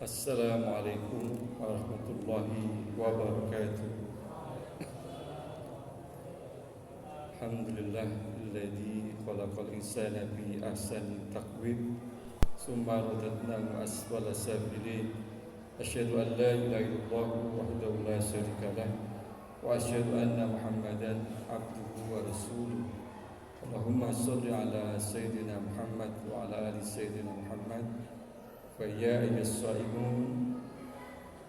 Assalamualaikum warahmatullahi wabarakatuh. Alhamdulillah alladzi khalaqal insana fi ahsani taqwim summa radadnahu asfala safilin. Asyhadu an la ilaha illallah wahdahu la syarika lah wa asyhadu anna Muhammadan abduhu wa rasuluh. Allahumma shalli ala sayyidina Muhammad wa ala ali sayyidina Muhammad. فَيَا أَيُّهَا الصَّائِمُونَ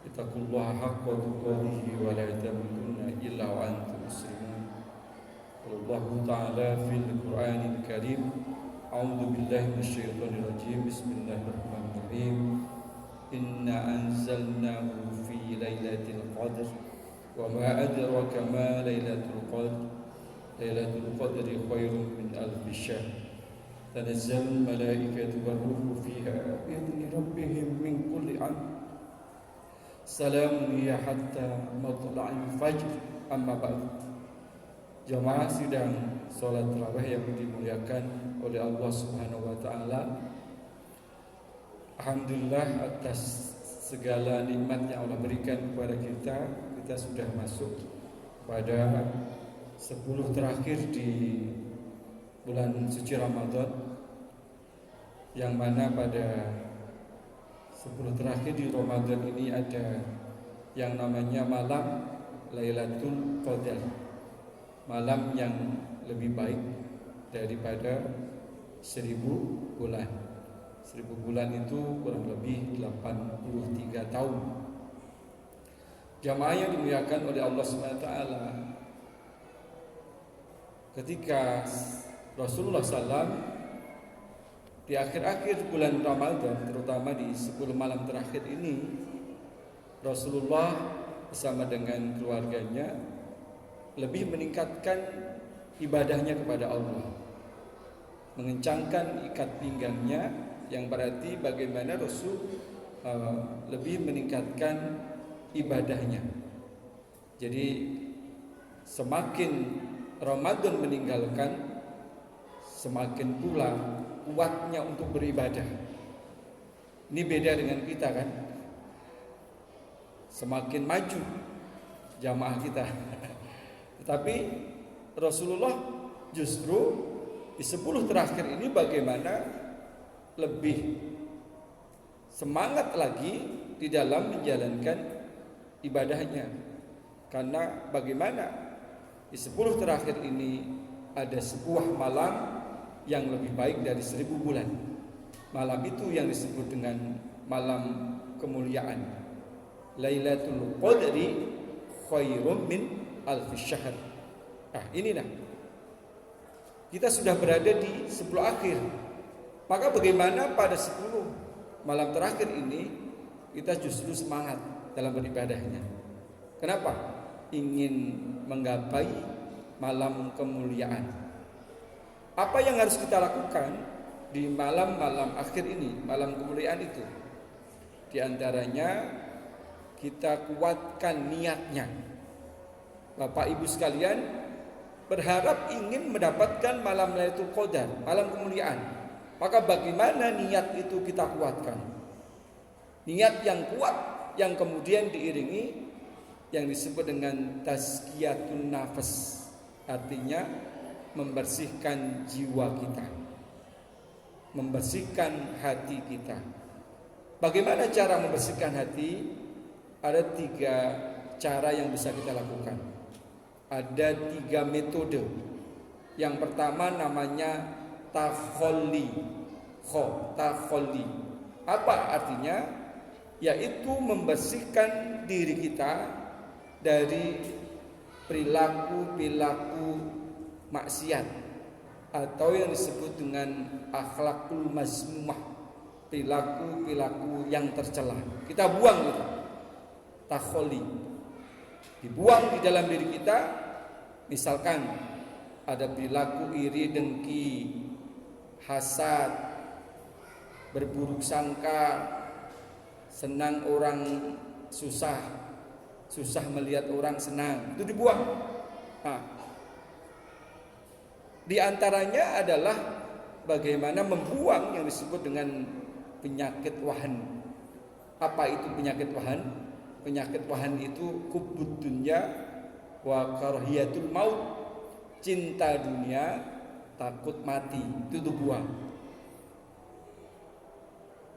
اتَّقُوا اللَّهَ حَقَّ تُقَاتِهِ وَلَا تَمُوتُنَّ إِلَّا وَأَنتُم مُّسْلِمُونَ. قال الله تعالى في القرآن الكريم أعوذ بالله من الشيطان الرجيم بسم الله الرحمن الرحيم إنا أنزلناه في ليلة القدر وما أدراك ما ليلة القدر ليلة القدر خير من ألف شهر تنزل الملائكة والروح فيها بإذن ربهم من كل أمر سلام هي حتى مطلع الفجر. Amma ba'du. Jamaah sidang salat tarawih yang dimuliakan oleh Allah Subhanahu wa taala. Alhamdulillah atas segala nikmat yang Allah berikan kepada kita sudah masuk pada 10 terakhir di bulan suci Ramadan, yang mana pada 10 terakhir di Ramadan ini ada yang namanya malam Lailatul Qadar, malam yang lebih baik daripada 1000 bulan. 1000 bulan itu kurang lebih 83 tahun. Jamaah yang dimuliakan oleh Allah SWT, ketika Rasulullah SAW di akhir-akhir bulan Ramadan, terutama di 10 malam terakhir ini, Rasulullah bersama dengan keluarganya lebih meningkatkan ibadahnya kepada Allah, mengencangkan ikat pinggangnya, yang berarti bagaimana Rasul lebih meningkatkan ibadahnya. Jadi semakin Ramadan meninggalkan, semakin pula kuatnya untuk beribadah. Ini beda dengan kita kan. Semakin maju jamaah kita. Tetapi Rasulullah justru di 10 terakhir ini bagaimana lebih semangat lagi di dalam menjalankan ibadahnya. Karena bagaimana di 10 terakhir ini ada sebuah malam yang lebih baik dari 1000 bulan. Malam itu yang disebut dengan malam kemuliaan. Lailatul Qadri khairum min alfi syahr. Nah, inilah. Kita sudah berada di 10 akhir. Maka bagaimana pada 10 malam terakhir ini kita justru semangat dalam beribadahnya. Kenapa? Ingin menggapai malam kemuliaan. Apa yang harus kita lakukan di malam-malam akhir ini, malam kemuliaan itu? Di antaranya kita kuatkan niatnya. Bapak Ibu sekalian, berharap ingin mendapatkan malam Lailatul Qadar, malam kemuliaan. Maka bagaimana niat itu kita kuatkan? Niat yang kuat yang kemudian diiringi yang disebut dengan tazkiyatun nafas. Artinya membersihkan jiwa kita, membersihkan hati kita. Bagaimana cara membersihkan hati? Ada 3 cara yang bisa kita lakukan. Ada 3 metode. Yang pertama namanya takholli. Takholli. Apa artinya? Yaitu membersihkan diri kita dari perilaku-perilaku maksiat atau yang disebut dengan akhlakul mazmumah, perilaku-perilaku yang tercela. Kita buang itu. Takholi. Dibuang di dalam diri kita. Misalkan ada perilaku iri, dengki, hasad, berburuk sangka, senang orang susah melihat orang senang. Itu dibuang. Nah, di antaranya adalah bagaimana membuang yang disebut dengan penyakit wahan. Apa itu penyakit wahan? Penyakit wahan itu hubbud dunya wa karahiyatul maut. Cinta dunia, takut mati, itu tuh buang.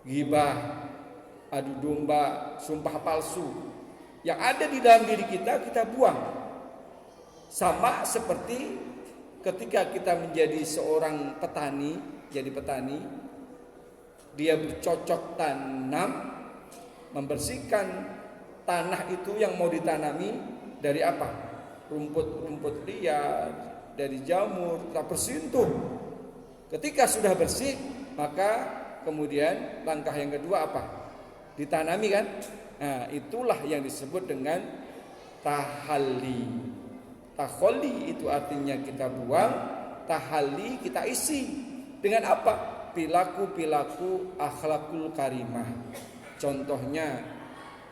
Ghibah, adu domba, sumpah palsu yang ada di dalam diri kita, kita buang. Sama seperti ketika kita menjadi seorang petani, jadi petani, dia bercocok tanam, membersihkan tanah itu yang mau ditanami dari apa? Rumput-rumput liar, dari jamur, tak bersentuh. Ketika sudah bersih, maka kemudian langkah yang kedua apa? Ditanami kan? Nah, itulah yang disebut dengan tahalli. Tahalli itu artinya kita buang, tahalli kita isi. Dengan apa? Pilaku-pilaku akhlakul karimah. Contohnya,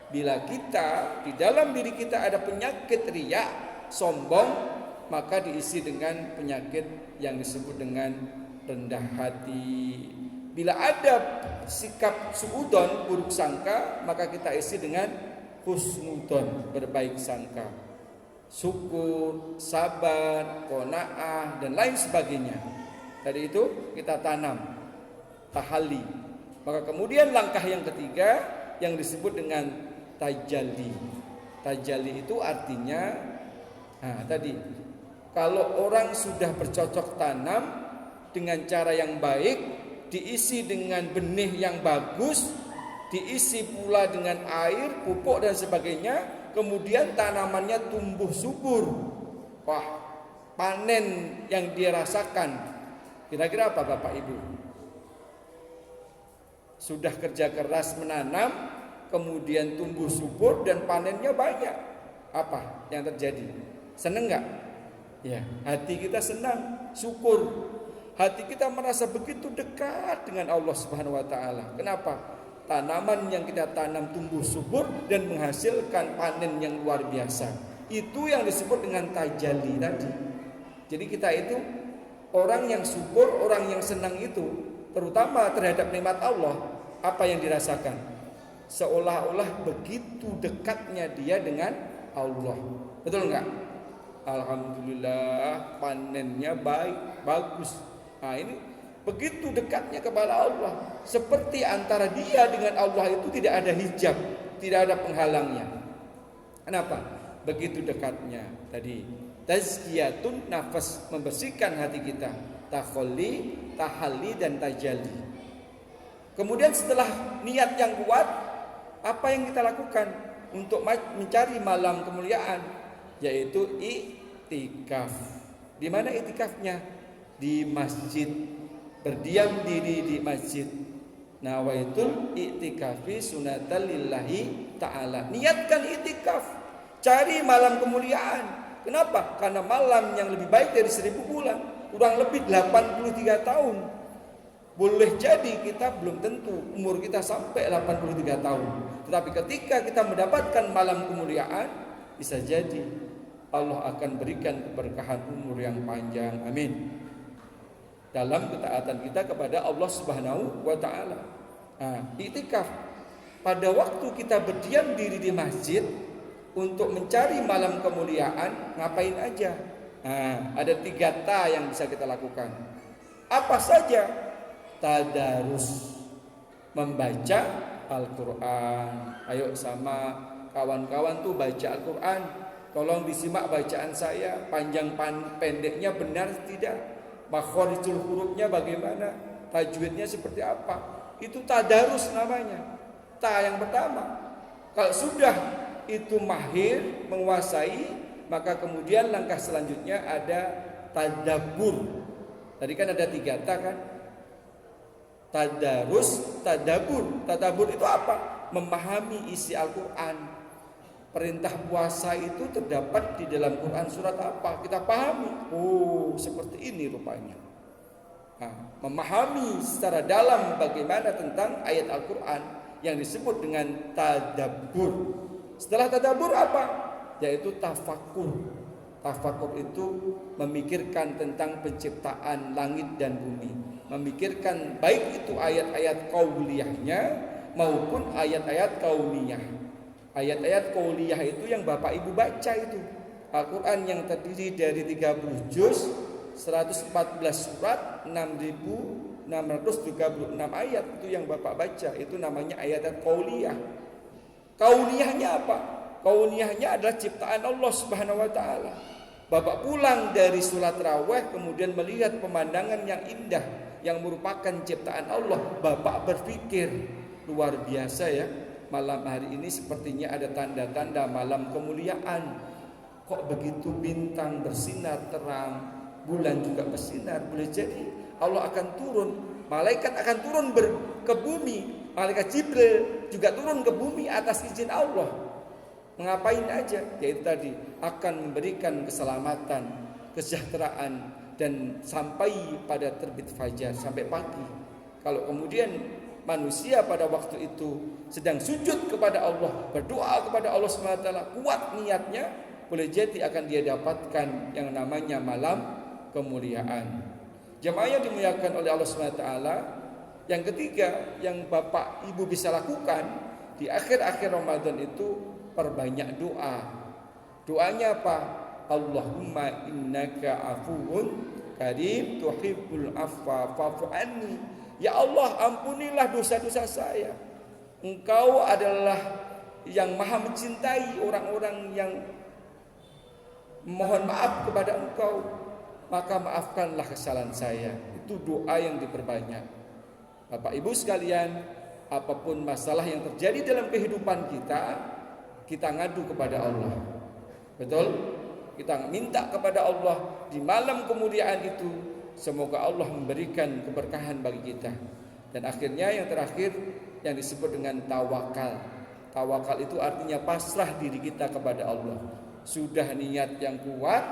bila kita di dalam diri kita ada penyakit riya, sombong, maka diisi dengan penyakit yang disebut dengan rendah hati. Bila ada sikap suudon, buruk sangka, maka kita isi dengan husnudon, berbaik sangka, syukur, sabar, qanaah, dan lain sebagainya. Tadi itu kita tanam tahalli. Maka kemudian langkah yang ketiga yang disebut dengan tajalli. Tajalli itu artinya tadi kalau orang sudah bercocok tanam dengan cara yang baik, diisi dengan benih yang bagus, diisi pula dengan air, pupuk dan sebagainya, kemudian tanamannya tumbuh subur. Wah, panen yang dia rasakan kira-kira apa Bapak Ibu? Sudah kerja keras menanam, kemudian tumbuh subur dan panennya banyak. Apa yang terjadi? Seneng nggak? Ya, hati kita senang, syukur. Hati kita merasa begitu dekat dengan Allah Subhanahu wa taala. Kenapa? Tanaman yang kita tanam tumbuh subur dan menghasilkan panen yang luar biasa. Itu yang disebut dengan tajalli tadi. Jadi kita itu orang yang syukur, orang yang senang itu, terutama terhadap nikmat Allah, apa yang dirasakan? Seolah-olah begitu dekatnya dia dengan Allah. Betul enggak? Alhamdulillah panennya baik, bagus. Nah ini begitu dekatnya kepada Allah. Seperti antara dia dengan Allah itu tidak ada hijab, tidak ada penghalangnya. Kenapa? Begitu dekatnya. Tadi tazkiyatun nafas, membersihkan hati kita. Takhalli, tahalli dan tajalli. Kemudian setelah niat yang kuat, apa yang kita lakukan untuk mencari malam kemuliaan? Yaitu iktikaf. Di mana iktikafnya? Di masjid. Berdiam diri di masjid. Nawaitul iktikafi sunatan lillahi ta'ala. Niatkan iktikaf. Cari malam kemuliaan. Kenapa? Karena malam yang lebih baik dari 1000 bulan. Kurang lebih 83 tahun. Boleh jadi kita belum tentu umur kita sampai 83 tahun. Tetapi ketika kita mendapatkan malam kemuliaan, bisa jadi Allah akan berikan keberkahan umur yang panjang. Amin. Dalam ketaatan kita kepada Allah Subhanahu wa taala. Iktikaf. Pada waktu kita berdiam diri di masjid untuk mencari malam kemuliaan, ngapain aja? Ada 3 ta yang bisa kita lakukan. Apa saja? Tadarus, membaca Al-Quran. Ayo sama kawan-kawan tuh baca Al-Quran. Tolong disimak bacaan saya, panjang pendeknya benar tidak, makhorijul hurufnya bagaimana, tajwidnya seperti apa. Itu tadarus namanya. Ta yang pertama. Kalau sudah itu mahir, menguasai, maka kemudian langkah selanjutnya ada tadabbur. Tadi kan ada 3 ta kan? Tadarus, tadabbur. Tadabbur itu apa? Memahami isi Al-Quran. Perintah puasa itu terdapat di dalam Quran surat apa? Kita pahami. Oh, seperti ini rupanya. Memahami secara dalam bagaimana tentang ayat Al-Quran yang disebut dengan tadabbur. Setelah tadabbur apa? Yaitu tafakur. Tafakur itu memikirkan tentang penciptaan langit dan bumi. Memikirkan baik itu ayat-ayat qauliyahnya maupun ayat-ayat kauniyah. Ayat-ayat kauniyah itu yang Bapak Ibu baca itu. Al-Quran yang terdiri dari 30 juz, 114 surat, 6.636 ayat itu yang Bapak baca. Itu namanya ayat-ayat kauniyah. Kauniyahnya apa? Kauniyahnya adalah ciptaan Allah Subhanahu wa taala. Bapak pulang dari sholat raweh kemudian melihat pemandangan yang indah yang merupakan ciptaan Allah. Bapak berpikir, luar biasa ya, malam hari ini sepertinya ada tanda-tanda malam kemuliaan. Kok begitu bintang bersinar terang, bulan juga bersinar. Boleh jadi Allah akan turun, malaikat akan turun ke bumi. Malaikat Jibril juga turun ke bumi atas izin Allah. Mengapain aja? Yaitu tadi akan memberikan keselamatan, kesejahteraan, dan sampai pada terbit fajar, sampai pagi. Kalau kemudian manusia pada waktu itu sedang sujud kepada Allah, berdoa kepada Allah SWT, kuat niatnya, boleh jadi akan dia dapatkan yang namanya malam kemuliaan. Jemaah yang dimuliakan oleh Allah SWT, yang ketiga yang Bapak Ibu bisa lakukan di akhir-akhir Ramadan itu, perbanyak doa. Doanya apa? Allahumma innaka afuwun karim tuhibbul afwa fa'fu anni. Ya Allah, ampunilah dosa-dosa saya. Engkau adalah yang maha mencintai orang-orang yang mohon maaf kepada Engkau, maka maafkanlah kesalahan saya. Itu doa yang diperbanyak. Bapak Ibu sekalian, apapun masalah yang terjadi dalam kehidupan kita ngadu kepada Allah. Betul? Kita minta kepada Allah di malam kemuliaan itu, semoga Allah memberikan keberkahan bagi kita. Dan akhirnya yang terakhir yang disebut dengan tawakal. Tawakal itu artinya pasrah diri kita kepada Allah. Sudah niat yang kuat,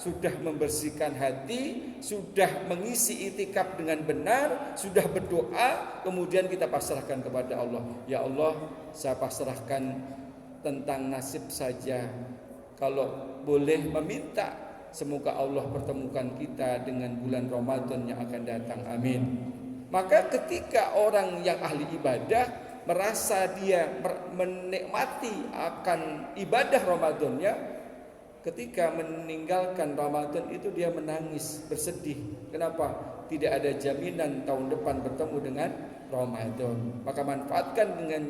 sudah membersihkan hati, sudah mengisi itikaf dengan benar, sudah berdoa, kemudian kita pasrahkan kepada Allah. Ya Allah, saya pasrahkan tentang nasib saja. Kalau boleh meminta, semoga Allah pertemukan kita dengan bulan Ramadan yang akan datang. Amin. Maka ketika orang yang ahli ibadah merasa dia menikmati akan ibadah Ramadannya, ketika meninggalkan Ramadan itu dia menangis, bersedih. Kenapa? Tidak ada jaminan tahun depan bertemu dengan Ramadan. Maka manfaatkan dengan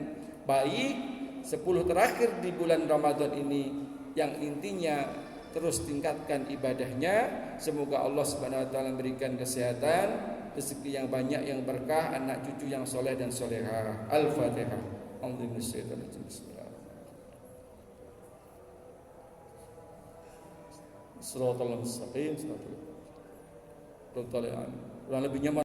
baik 10 terakhir di bulan Ramadan ini, yang intinya terus tingkatkan ibadahnya. Semoga Allah Subhanahu wa taala memberikan kesehatan, rezeki yang banyak, yang berkah, anak cucu yang soleh dan solehah. Al-Fatihah. Kurang lebihnya